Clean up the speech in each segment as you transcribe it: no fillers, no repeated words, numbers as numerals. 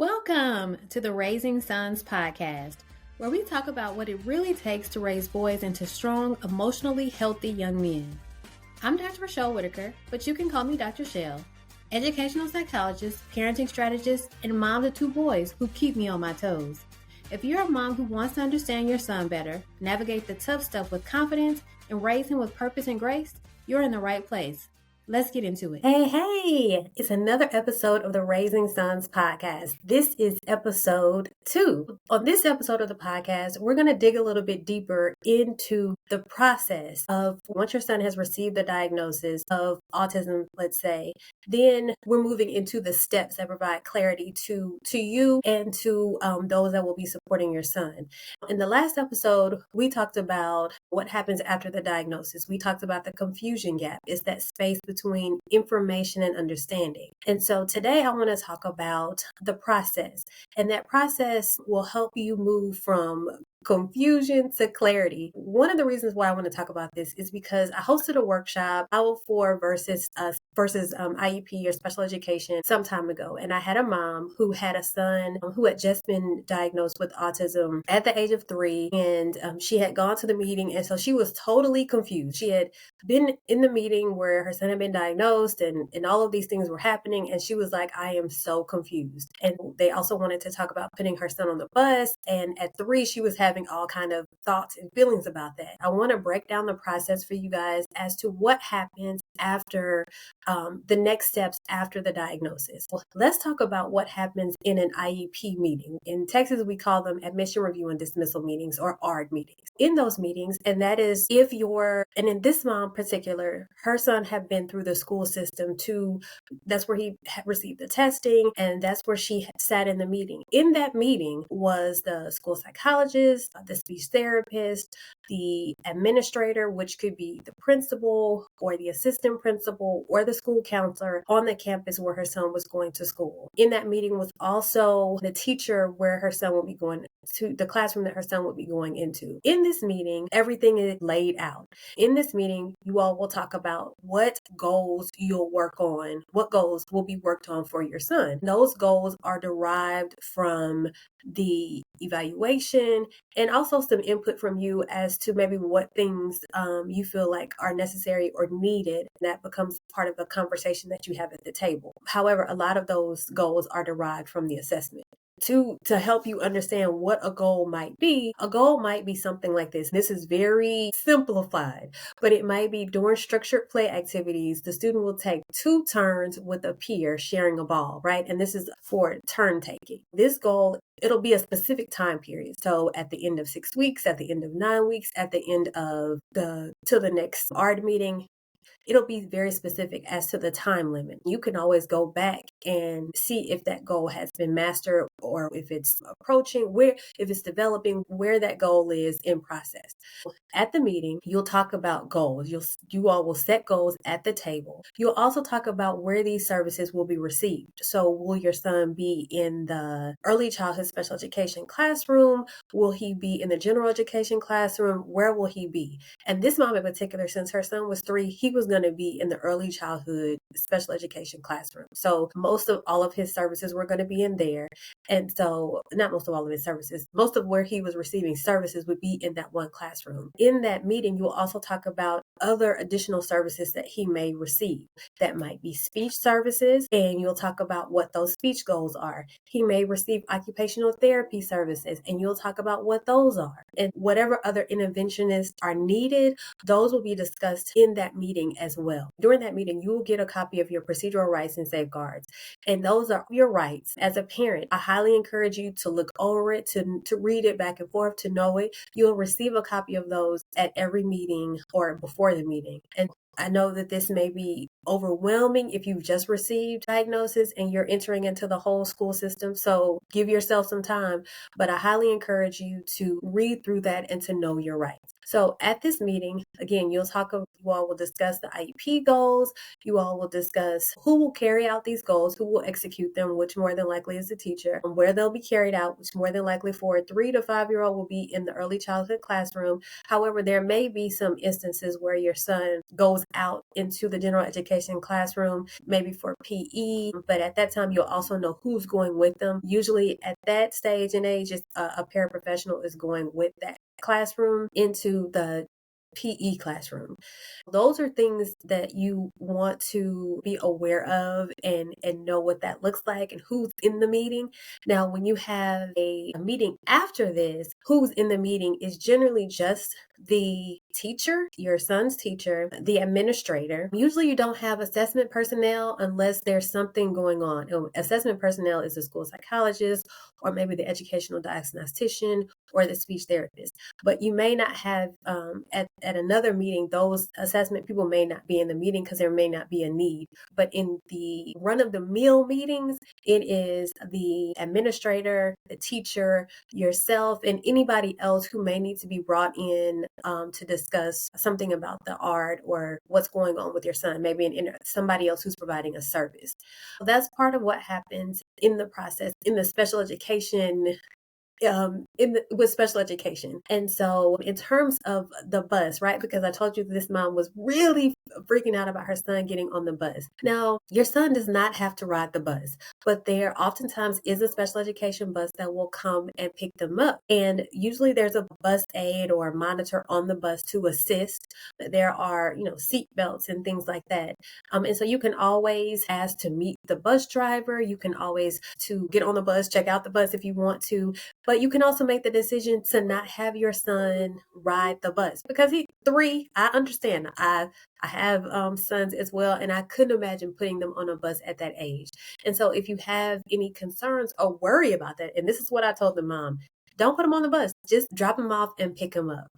Welcome to the Raising Sons podcast, where we talk about what it really takes to raise boys into strong, emotionally healthy young men. I'm Dr. Richelle Whittaker, but you can call me Dr. Shell, educational psychologist, parenting strategist, and mom to 2 boys who keep me on my toes. If you're a mom who wants to understand your son better, navigate the tough stuff with confidence, and raise him with purpose and grace, you're in the right place. Let's get into it. Hey, it's another episode of the Raising Sons podcast. This is episode 2. On this episode of the podcast, we're going to dig a little bit deeper into the process of once your son has received the diagnosis of autism, let's say, then we're moving into the steps that provide clarity to you and to those that will be supporting your son. In the last episode, we talked about what happens after the diagnosis. We talked about the confusion gap. It's that space between information and understanding. And so today I want to talk about the process. And that process will help you move from confusion to clarity. One of the reasons why I want to talk about this is because I hosted a workshop, Power 4 versus IEP or special education some time ago. And I had a mom who had a son who had just been diagnosed with autism at the age of 3. And she had gone to the meeting. And so she was totally confused. She had been in the meeting where her son had been diagnosed and all of these things were happening. And she was like, I am so confused. And they also wanted to talk about putting her son on the bus. And at 3, she was having all kind of thoughts and feelings about that. I want to break down the process for you guys as to what happens after the next steps after the diagnosis. Well, let's talk about what happens in an IEP meeting. In Texas, we call them admission review and dismissal meetings or ARD meetings. In those meetings, and that is if and in this mom particular, her son had been through the school system that's where he had received the testing, and that's where she sat in the meeting. In that meeting was the school psychologist, the speech therapist, the administrator, which could be the principal or the assistant principal or the school counselor on the campus where her son was going to school. In that meeting was also the teacher where her son would be going to, the classroom that her son would be going into. In this meeting, everything is laid out. In this meeting, you all will talk about what goals you'll work on, what goals will be worked on for your son. Those goals are derived from the evaluation and also some input from you as to maybe what things you feel like are necessary or needed. That becomes part of the conversation that you have at the table. However, a lot of those goals are derived from the assessment. To help you understand what a goal might be something like this. This is very simplified, but it might be during structured play activities, the student will take 2 turns with a peer sharing a ball, right? And this is for turn taking. This goal, it'll be a specific time period. So at the end of 6 weeks, at the end of 9 weeks, at the end of till the next ARD meeting, it'll be very specific as to the time limit. You can always go back and see if that goal has been mastered or if it's approaching, if it's developing, where that goal is in process. At the meeting, you'll talk about goals. You all will set goals at the table. You'll also talk about where these services will be received. So will your son be in the early childhood special education classroom? Will he be in the general education classroom? Where will he be? And this mom in particular, since her son was 3, he was going to be in the early childhood special education classroom. So most of all of his services were going to be in there. And so not most of all of his services, most of where he was receiving services would be in that one classroom. In that meeting, you will also talk about other additional services that he may receive. That might be speech services, and you'll talk about what those speech goals are. He may receive occupational therapy services, and you'll talk about what those are. And whatever other interventionists are needed, those will be discussed in that meeting as well. During that meeting, you will get a copy of your procedural rights and safeguards. And those are your rights. As a parent, I highly encourage you to look over it, to read it back and forth, to know it. You'll receive a copy of those at every meeting or before the meeting. And I know that this may be overwhelming if you've just received diagnosis and you're entering into the whole school system. So give yourself some time, but I highly encourage you to read through that and to know your rights. So at this meeting, Again, you all will discuss the IEP goals. You all will discuss who will carry out these goals, who will execute them, which more than likely is the teacher, and where they'll be carried out, which more than likely for a 3 to 5-year-old will be in the early childhood classroom. However, there may be some instances where your son goes out into the general education classroom, maybe for PE, but at that time, you'll also know who's going with them. Usually at that stage and age, a paraprofessional is going with that classroom into the PE classroom. Those are things that you want to be aware of and know what that looks like and who's in the meeting. Now, when you have a meeting after this, who's in the meeting is generally just the teacher, your son's teacher, the administrator. Usually you don't have assessment personnel unless there's something going on. Assessment personnel is the school psychologist or maybe the educational diagnostician or the speech therapist. But you may not have, at another meeting, those assessment people may not be in the meeting because there may not be a need. But in the run-of-the-mill meetings, it is the administrator, the teacher, yourself, and anybody else who may need to be brought in to discuss something about the art or what's going on with your son, maybe somebody else who's providing a service. That's part of what happens in the process in the special education with special education. And so in terms of the bus, right? Because I told you this mom was really freaking out about her son getting on the bus. Now, your son does not have to ride the bus, but there oftentimes is a special education bus that will come and pick them up. And usually there's a bus aide or a monitor on the bus to assist. There are, seat belts and things like that. And so you can always ask to meet the bus driver. You can always to get on the bus, check out the bus if you want to. But you can also make the decision to not have your son ride the bus because he's 3. I understand. I have sons as well, and I couldn't imagine putting them on a bus at that age. And so if you have any concerns or worry about that, and this is what I told the mom, don't put them on the bus. Just drop them off and pick them up.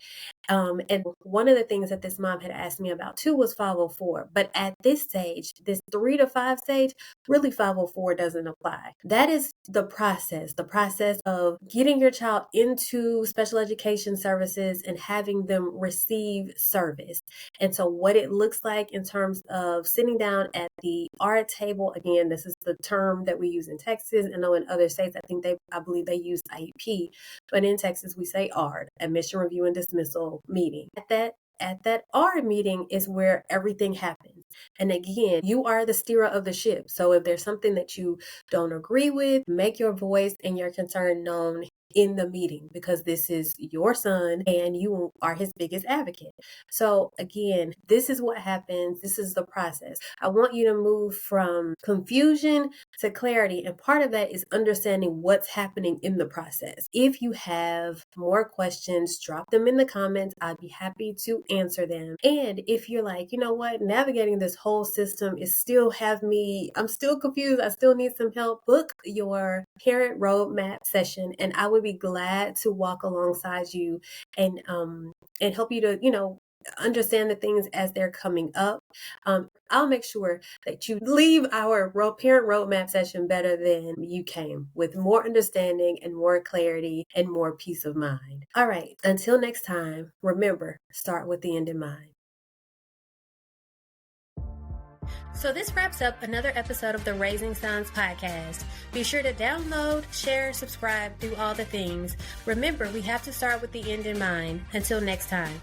And one of the things that this mom had asked me about too was 504. But at this stage, this 3 to 5 stage, really 504 doesn't apply. That is the process of getting your child into special education services and having them receive service. And so what it looks like in terms of sitting down at the art table, again, this is the term that we use in Texas. I know in other states, I believe they use IEP, but in Texas, we say ARD, admission, review, and dismissal meeting. At that ARD meeting is where everything happens. And again, you are the steerer of the ship. So if there's something that you don't agree with, make your voice and your concern known in the meeting because this is your son and you are his biggest advocate. So again, this is what happens. This is the process. I want you to move from confusion to clarity. And part of that is understanding what's happening in the process. If you have more questions, drop them in the comments. I'd be happy to answer them. And if you're like, you know what, navigating this whole system I'm still confused. I still need some help. Book your parent roadmap session and I would be glad to walk alongside you and help you to, understand the things as they're coming up. I'll make sure that you leave our parent roadmap session better than you came, with more understanding and more clarity and more peace of mind. All right, until next time, remember, start with the end in mind. So this wraps up another episode of the Raising Sons podcast. Be sure to download, share, subscribe, do all the things. Remember, we have to start with the end in mind. Until next time.